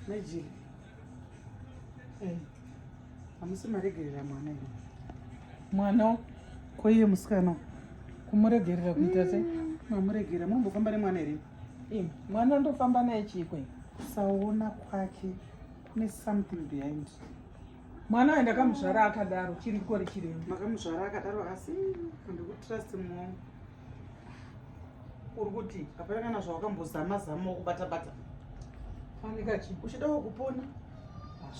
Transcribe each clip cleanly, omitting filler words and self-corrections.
Nejili. Hamusi maregerera mwana ino. Mwana Koiye musikana. kumuregerera kuita sei? Mamuregera munombofamba nemwana ere? Mwana ndofamba naye chikwe. Kusaona kwake kune something behind. Mwana aenda kamuzvara akadaro chiri kori chirembo. Makamuzvara akadaro asi ndikutrust muongo. Uri kuti Hapana kana zvawakambozama zama kubata. fanika chi? Uchidawo kupona.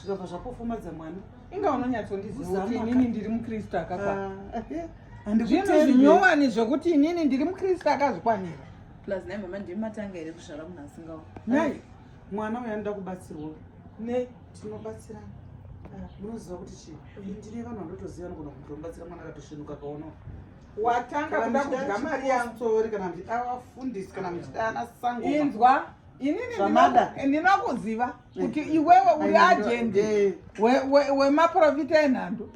Zvikabva zvapofumadza mwana. Inga unonyatsondiziva kuti inini ndiri mukristu akakwana. Zvinhu Handikutendi. zvinyowani zvokuti inini ndiri mukristu akazvikwanira. Plus naye mama ndiri matanga ere kuzvara munhu asingawo. Nai Mwana uyu anoda kubatsirwa. ne Tinobatsirana. Munoziva kuti chii? Ndine vanhu vanotoziva nogona kutobatsira mwana akatosvenuka akaonawo. watanga kuda kudya mari yangu. Story kana muchida wafundisi kana muchida ana sango. Inzwa inini Zvamada. ndinokuziva kuti iwewe uri ajendi wemaprofita enhando.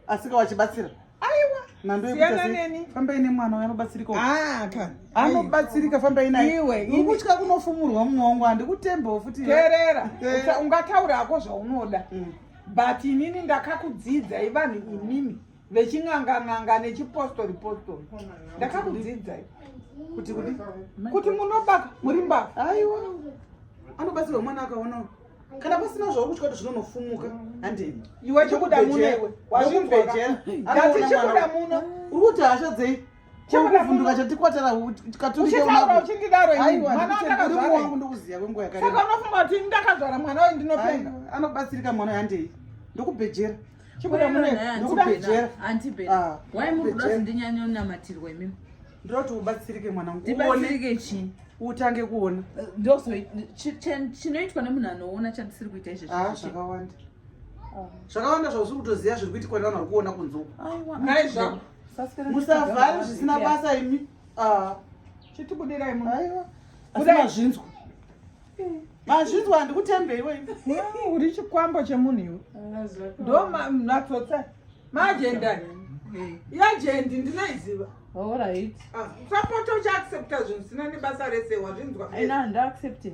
Asika wachibatsira. Aiwa Nando siyana neni. Fambai nemwana uyu anobatsirika. Ka Anobatsirika fambai naye. Iwe, Uri kutya kunofumurwa mumongo handikutembawo futi. teerera Eh. ungataurako zvaunoda Mm. but inini ndakakudzidzai vanhu inini veching'anga nechipostori ndakakudzidzai kuti munobaka muri mbavha. Aiwa. Anobatsirwa mwana akaonawo. Kana pasina zvauri kutya kuti zvinonofumuka handei. Iwe chikuda muno iwe Wazvimbejera. ndati chikuda muno Uri kuti hasha dzei. Chakuvhunduka chatikwatara katurike uchitaura uchindidaro inini Aiwa, mwana ndikuti uri muwangu wandakazvara ndokuziya kwenguva yakareba. saka unofunga kuti ndakazvara mwana wayo ndinopenga Anobatsirika mwana handei. Ndokubhejera. chikuda muno Ndokubhejera. Antibhera. Why muri kuda kundinyanya unamatirwa imimi? Ndoti ubatsirike mwana wangu. Ndibatsirike chini. Utange kuona. Ndozo chinoitwa nemunhu anoona chandisiri kuita izvezvi. Zvakawanda. Zvakawanda zvausiri kutoziya zviri kuitikwa nevanhu vari kuona kunze uku. naizvako Musavhari zvisina basa imi. chitibudirai muno. Aiwa. Asi mazvinzwa. Mazvinzwa handikutembei iwe. uri chikwambo chemunhu iwe ndo mnatsotsa maajendani yajendi ndinoiziva. All right. Sapoto uchiaccepta zvinhu zvisina nebasa rese wazvinzwa. Aina ndaaccepting.